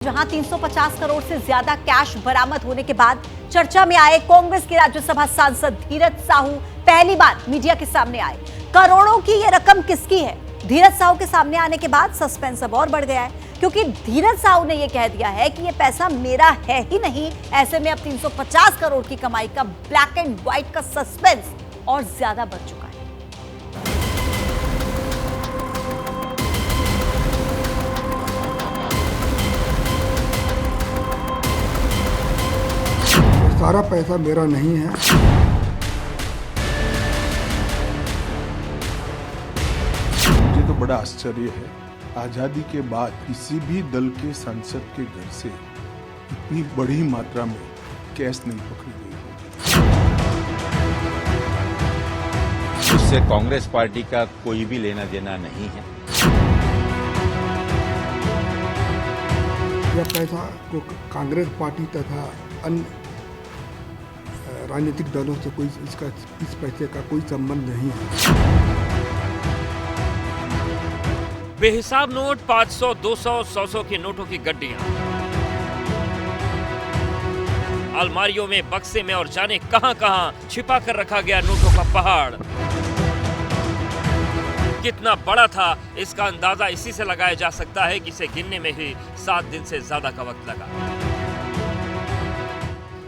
जहां 350 करोड़ से ज्यादा कैश बरामद होने के बाद चर्चा में आए कांग्रेस के राज्यसभा सांसद धीरज साहू पहली बार मीडिया के सामने आए। करोड़ों की यह रकम किसकी है? धीरज साहू के सामने आने के बाद सस्पेंस अब और बढ़ गया है, क्योंकि धीरज साहू ने यह कह दिया है कि यह पैसा मेरा है ही नहीं। ऐसे में अब 350 करोड़ की कमाई का ब्लैक एंड व्हाइट का सस्पेंस और ज्यादा बढ़ चुका है। सारा पैसा मेरा नहीं है। मुझे तो बड़ा आश्चर्य है, आजादी के बाद किसी भी दल के सांसद के घर से इतनी बड़ी मात्रा में कैश नहीं पकड़ी गई होगी। इससे कांग्रेस पार्टी का कोई भी लेना देना नहीं है। यह पैसा को कांग्रेस पार्टी तथा अन्य राजनीतिक दलों से इस पैसे का कोई संबंध नहीं है। बेहिसाब नोट, 500, 200, 100 के नोटों की गड्डियां, अलमारियों में, बक्से में और जाने कहां-कहां छिपा कर रखा गया नोटों का पहाड़। कितना बड़ा था इसका अंदाजा इसी से लगाया जा सकता है कि इसे गिनने में ही 7 दिन से ज्यादा का वक्त लगा।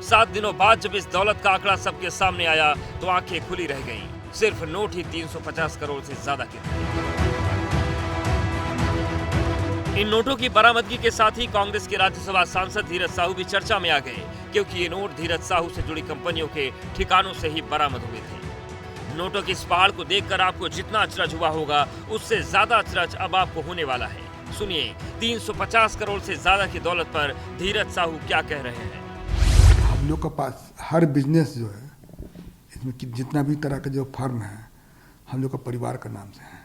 7 दिनों बाद जब इस दौलत का आंकड़ा सबके सामने आया तो आंखें खुली रह गईं। सिर्फ नोट ही 350 करोड़ से ज्यादा के थे। इन नोटों की बरामदगी के साथ ही कांग्रेस के राज्यसभा सांसद धीरज साहू भी चर्चा में आ गए, क्योंकि ये नोट धीरज साहू से जुड़ी कंपनियों के ठिकानों से ही बरामद हुए थे। नोटों की इस पहाड़ को देखकर आपको जितना अचरज हुआ होगा, उससे ज्यादा अचरज अब आपको होने वाला है। सुनिए 350 करोड़ से ज्यादा की दौलत पर धीरज साहू क्या कह रहे हैं। हम लोग के पास हर बिजनेस जो है, इसमें जितना भी तरह का जो फर्म है, हम लोग का परिवार का नाम से है।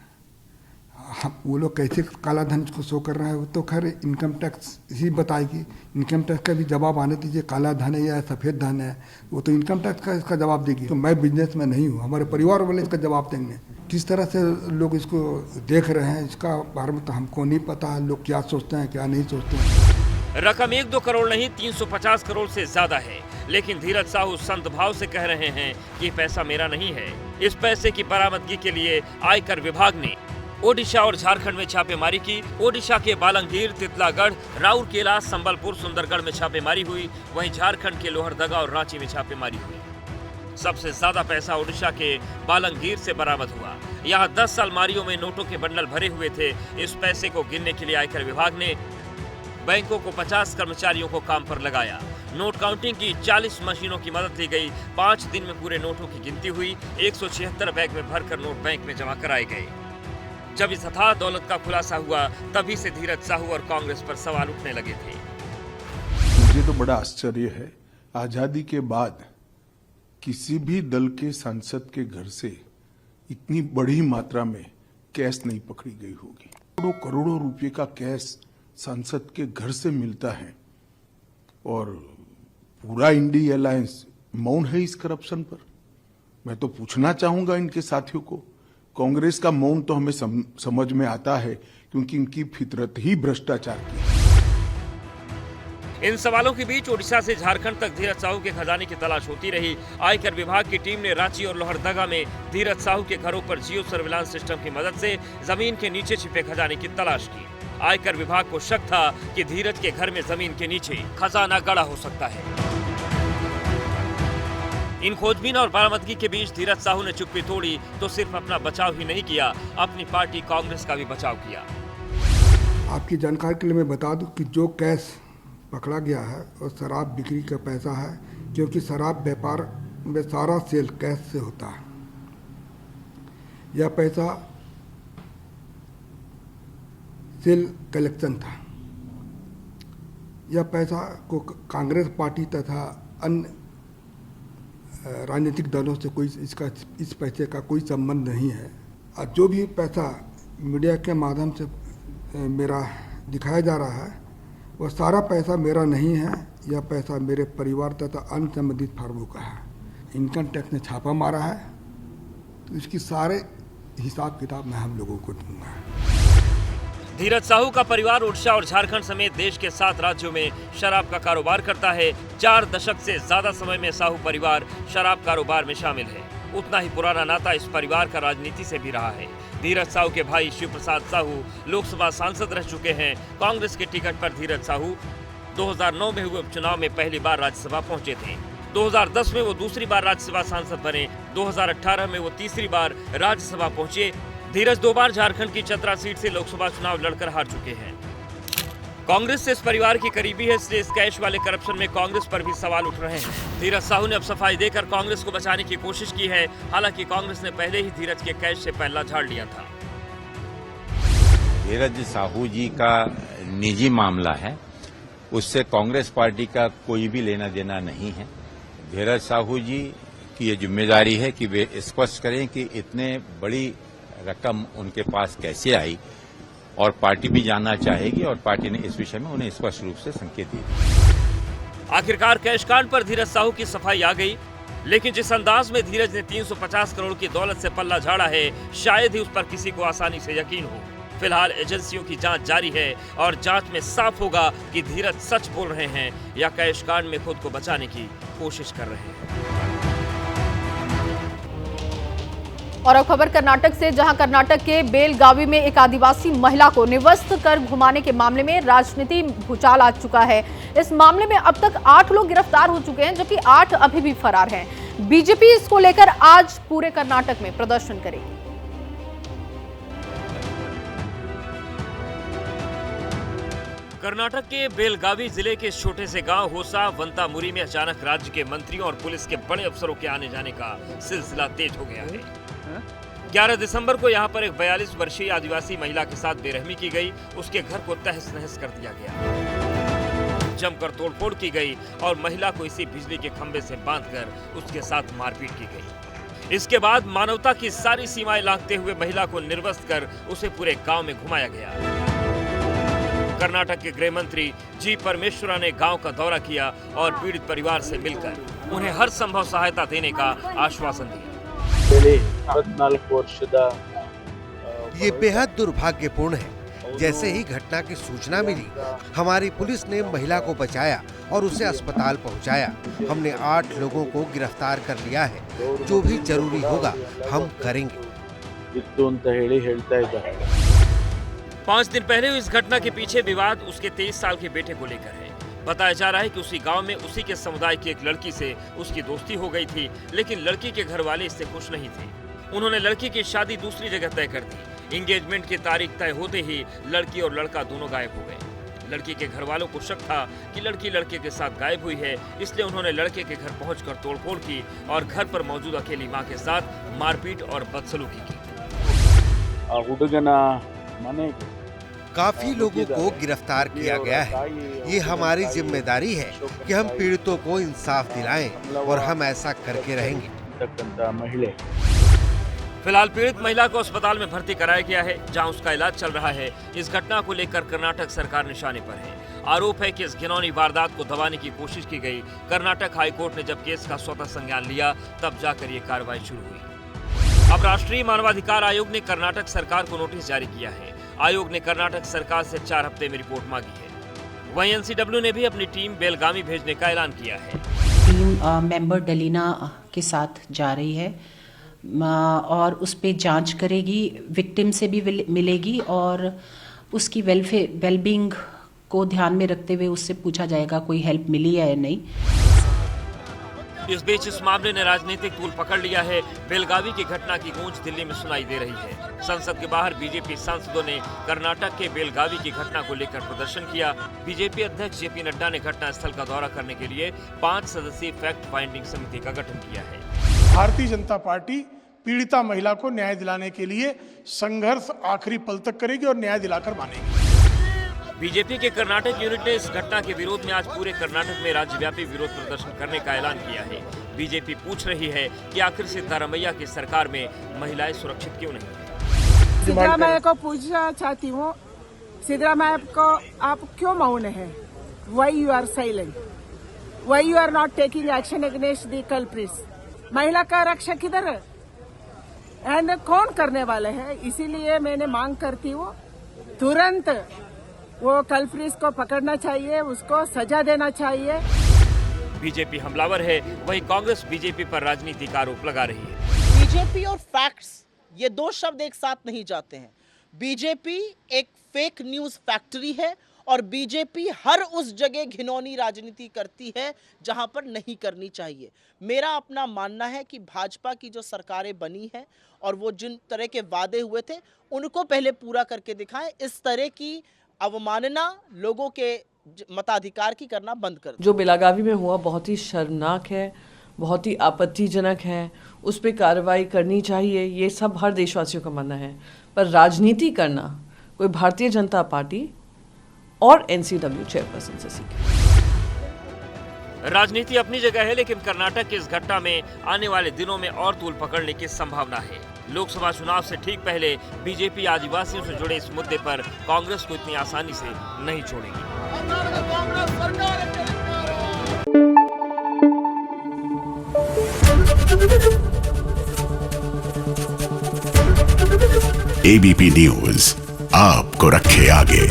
हम वो लोग कैसे काला धन को शो कर रहा है, वो तो खैर इनकम टैक्स ही बताएगी। इनकम टैक्स का भी जवाब आने दीजिए, काला धन है या सफ़ेद धन है, वो तो इनकम टैक्स का इसका जवाब देगी। तो मैं बिजनेस में नहीं हूँ, हमारे परिवार वाले इसका जवाब देंगे। किस तरह से लोग इसको देख रहे हैं, इसका बारे में तो हमको नहीं पता। लोग क्या सोचते हैं, क्या नहीं सोचते हैं। रकम 1-2 करोड़ नहीं, 350 करोड़ से ज्यादा है। लेकिन धीरज साहू संत भाव से कह रहे हैं कि पैसा मेरा नहीं है। इस पैसे की बरामदगी के लिए आयकर विभाग ने ओडिशा और झारखंड में छापेमारी की। ओडिशा के बालंगीर, तितलागढ़, राउरकेला, संबलपुर, सुंदरगढ़ में छापेमारी हुई। वहीं झारखंड के लोहरदगा और रांची में छापेमारी हुई। सबसे ज्यादा पैसा ओडिशा के बालंगीर से बरामद हुआ। यहाँ 10 अलमारियों में नोटों के बंडल भरे हुए थे। इस पैसे को गिनने के लिए आयकर विभाग ने बैंकों को 50 कर्मचारियों को काम पर लगाया। नोट काउंटिंग की 40 मशीनों की मदद ली गई। 5 दिन में पूरे नोटों की गिनती हुई। 176 बैग में भरकर नोट बैंक में जमा कराए गए। जब इस अथाह दौलत का खुलासा हुआ, तभी से धीरज साहू और कांग्रेस पर सवाल उठने लगे थे। मुझे तो बड़ा आश्चर्य है, आजादी के बाद किसी भी दल के सांसद के घर से इतनी बड़ी मात्रा में कैश नहीं पकड़ी गई होगी। करोड़ों रुपए का कैश सांसद के घर से मिलता है और पूरा इंडी अलायंस मौन है इस करप्शन पर। मैं तो पूछना चाहूंगा इनके साथियों को, कांग्रेस का मौन तो हमें समझ में आता है, क्योंकि इनकी फितरत ही भ्रष्टाचार की है। इन सवालों के बीच ओडिशा से झारखंड तक धीरज साहू के खजाने की तलाश होती रही। आयकर विभाग की टीम ने रांची और लोहरदगा में धीरज साहू के घरों पर जियो सर्विलांस सिस्टम की मदद से जमीन के नीचे छिपे खजाने की तलाश की। आयकर विभाग को शक था कि धीरज के घर में जमीन के नीचे खजाना गड़ा हो सकता है। इन खोजबीन और बरामदगी के बीच धीरज साहू ने चुप्पी तोड़ी तो सिर्फ अपना बचाव ही नहीं किया, अपनी पार्टी कांग्रेस का भी बचाव किया। आपकी जानकारी के लिए मैं बता दूं कि जो कैश पकड़ा गया है और शराब बिक्री का पैसा है, क्योंकि शराब व्यापार में सारा सेल कैश से होता है। यह पैसा सेल कलेक्शन था। यह पैसा को कांग्रेस पार्टी तथा अन्य राजनीतिक दलों से इस पैसे का कोई संबंध नहीं है। और जो भी पैसा मीडिया के माध्यम से मेरा दिखाया जा रहा है, वह सारा पैसा मेरा नहीं है। यह पैसा मेरे परिवार तथा अन्य संबंधित फर्मों का है। इनकम टैक्स ने छापा मारा है, तो इसकी सारे हिसाब किताब मैं हम लोगों को दूंगा। धीरज साहू का परिवार ओडिशा और झारखंड समेत देश के 7 राज्यों में शराब का कारोबार करता है। 4 दशक से ज्यादा समय में साहू परिवार शराब कारोबार में शामिल है। उतना ही पुराना नाता इस परिवार का राजनीति से भी रहा है। धीरज साहू के भाई शिव प्रसाद साहू लोकसभा सांसद रह चुके हैं। कांग्रेस के टिकट पर धीरज साहू 2009 में हुए उपचुनाव में पहली बार राज्यसभा पहुंचे थे। 2010 में वो दूसरी बार राज्यसभा सांसद बने। 2018 में वो तीसरी बार राज्यसभा पहुंचे। धीरज 2 बार झारखंड की चतरा सीट से लोकसभा चुनाव लड़कर हार चुके हैं। कांग्रेस से इस परिवार की करीबी है, इसलिए इस कैश वाले करप्शन में कांग्रेस पर भी सवाल उठ रहे हैं। धीरज साहू ने अब सफाई देकर कांग्रेस को बचाने की कोशिश की है। हालांकि कांग्रेस ने पहले ही धीरज के कैश से पल्ला झाड़ लिया था। धीरज साहू जी का निजी मामला है, उससे कांग्रेस पार्टी का कोई भी लेना देना नहीं है। धीरज साहू जी की ये जिम्मेदारी है कि वे स्पष्ट करें कि इतने बड़ी रकम उनके पास कैसे आई, और पार्टी भी जानना चाहेगी और पार्टी ने इस विषय में उन्हें स्पष्ट रूप से संकेत दिए। आखिरकार कैश कांड पर धीरज साहू की सफाई आ गई, लेकिन जिस अंदाज में धीरज ने 350 करोड़ की दौलत से पल्ला झाड़ा है, शायद ही उस पर किसी को आसानी से यकीन हो। फिलहाल एजेंसियों की जांच जारी है और जांच में साफ होगा कि धीरज सच बोल रहे हैं या कैश कांड में खुद को बचाने की कोशिश कर रहे हैं। और अब खबर कर्नाटक से, जहां कर्नाटक के बेलगावी में एक आदिवासी महिला को निवस्त कर घुमाने के मामले में राजनीति भूचाल आ चुका है। इस मामले में अब तक 8 लोग गिरफ्तार हो चुके हैं, जबकि 8 अभी भी फरार हैं। बीजेपी इसको लेकर आज पूरे कर्नाटक में प्रदर्शन करेगी। कर्नाटक के बेलगावी जिले के छोटे से गांव होसा वंतामुरी में अचानक राज्य के मंत्रियों और पुलिस के बड़े अफसरों के आने जाने का सिलसिला तेज हो गया है। 11 दिसंबर को यहां पर एक 42 वर्षीय आदिवासी महिला के साथ बेरहमी की गई। उसके घर को तहस नहस कर दिया गया, जमकर तोड़फोड़ की गई और महिला को इसी बिजली के खंभे से बांधकर उसके साथ मारपीट की गई। इसके बाद मानवता की सारी सीमाएं लांघते हुए महिला को निर्वस्त्र कर उसे पूरे गांव में घुमाया गया। कर्नाटक के गृह मंत्री जी परमेश्वरा ने गांव का दौरा किया और पीड़ित परिवार से मिलकर उन्हें हर संभव सहायता देने का आश्वासन दिया। ये बेहद दुर्भाग्यपूर्ण है। जैसे ही घटना की सूचना मिली, हमारी पुलिस ने महिला को बचाया और उसे अस्पताल पहुंचाया। हमने 8 लोगों को गिरफ्तार कर लिया है। जो भी जरूरी होगा हम करेंगे। 5 दिन पहले हुई इस घटना के पीछे विवाद उसके 23 साल के बेटे को लेकर है। बताया जा रहा है कि उसी गांव में उसी के समुदाय की एक लड़की से उसकी दोस्ती हो गई थी, लेकिन लड़की के घर वाले इससे खुश नहीं थे। उन्होंने लड़की की शादी दूसरी जगह तय कर दी। एंगेजमेंट की तारीख तय होते ही लड़की और लड़का दोनों गायब हो गए। लड़की के घर वालों को शक था कि लड़की लड़के के साथ गायब हुई है, इसलिए उन्होंने लड़के के घर पहुंचकर तोड़फोड़ की और घर पर मौजूद अकेली मां के साथ मारपीट और बदसलूकी की। काफी लोगों को गिरफ्तार किया गया है। ये हमारी जिम्मेदारी है कि हम पीड़ितों को इंसाफ दिलाएं और हम ऐसा करके रहेंगे। फिलहाल पीड़ित महिला को अस्पताल में भर्ती कराया गया है, जहां उसका इलाज चल रहा है। इस घटना को लेकर कर्नाटक सरकार निशाने पर है। आरोप है कि इस घिनौनी वारदात को दबाने की कोशिश की गई। कर्नाटक हाईकोर्ट ने जब केस का स्वतः संज्ञान लिया, तब जाकर ये कार्रवाई शुरू हुई। अब राष्ट्रीय मानवाधिकार आयोग ने कर्नाटक सरकार को नोटिस जारी किया है। आयोग ने कर्नाटक सरकार से 4 हफ्ते में रिपोर्ट मांगी है। वहीं एनसीडब्ल्यू ने भी अपनी टीम बेलगावी भेजने का ऐलान किया है। टीम मेंबर डलीना के साथ जा रही है और उस पे जांच करेगी, विक्टिम से भी मिलेगी और उसकी वेलबींग को ध्यान में रखते हुए उससे पूछा जाएगा कोई हेल्प मिली है या नहीं। इस बीच इस मामले ने राजनीतिक तूल पकड़ लिया है। बेलगावी की घटना की गूंज दिल्ली में सुनाई दे रही है। संसद के बाहर बीजेपी सांसदों ने कर्नाटक के बेलगावी की घटना को लेकर प्रदर्शन किया। बीजेपी अध्यक्ष जेपी नड्डा ने घटना स्थल का दौरा करने के लिए 5 सदस्यीय फैक्ट फाइंडिंग समिति का गठन किया है। भारतीय जनता पार्टी पीड़िता महिला को न्याय दिलाने के लिए संघर्ष आखिरी पल तक करेगी और न्याय दिलाकर मानेगी। बीजेपी के कर्नाटक यूनिट ने इस घटना के विरोध में आज पूरे कर्नाटक में राज्यव्यापी विरोध प्रदर्शन करने का ऐलान किया है। बीजेपी पूछ रही है कि आखिर सिद्धारमैया की सरकार में महिलाएं सुरक्षित क्यों नहीं। सिद्धरामैया को पूछना चाहती हूँ, सिद्धरामैया को आप क्यों मौन है? Why you are silent? Why you are not taking action against the culprits? महिला का रक्षा किधर है? एंड कौन करने वाले हैं? इसीलिए मैंने मांग करती हूँ तुरंत वो कल्प्रिट्स को पकड़ना चाहिए, उसको सजा देना चाहिए। बीजेपी हमलावर है, वहीं कांग्रेस बीजेपी पर राजनीति का आरोप लगा रही है। बीजेपी और फैक्ट्स, ये दो शब्द एक साथ नहीं जाते हैं। बीजेपी एक फेक न्यूज फैक्ट्री है और बीजेपी हर उस जगह घिनौनी राजनीति करती है जहां पर नहीं करनी चाहिए। मेरा अपना मानना है कि भाजपा की जो सरकारें बनी हैं और वो जिन तरह के वादे हुए थे उनको पहले पूरा करके दिखाएं। इस तरह की अवमानना लोगों के मताधिकार की करना बंद कर। जो बेलागावी में हुआ बहुत ही शर्मनाक है, बहुत ही आपत्तिजनक है, उस पर कार्रवाई करनी चाहिए, ये सब हर देशवासियों का मानना है। पर राजनीति करना कोई भारतीय जनता पार्टी और एनसीडब्ल्यू चेयरपर्सन से सीखे। राजनीति अपनी जगह है, लेकिन कर्नाटक की इस घटना में आने वाले दिनों में और तूल पकड़ने की संभावना है। लोकसभा चुनाव से ठीक पहले बीजेपी आदिवासियों से जुड़े इस मुद्दे पर कांग्रेस को इतनी आसानी से नहीं छोड़ेगी। एबीपी न्यूज आपको रखे आगे।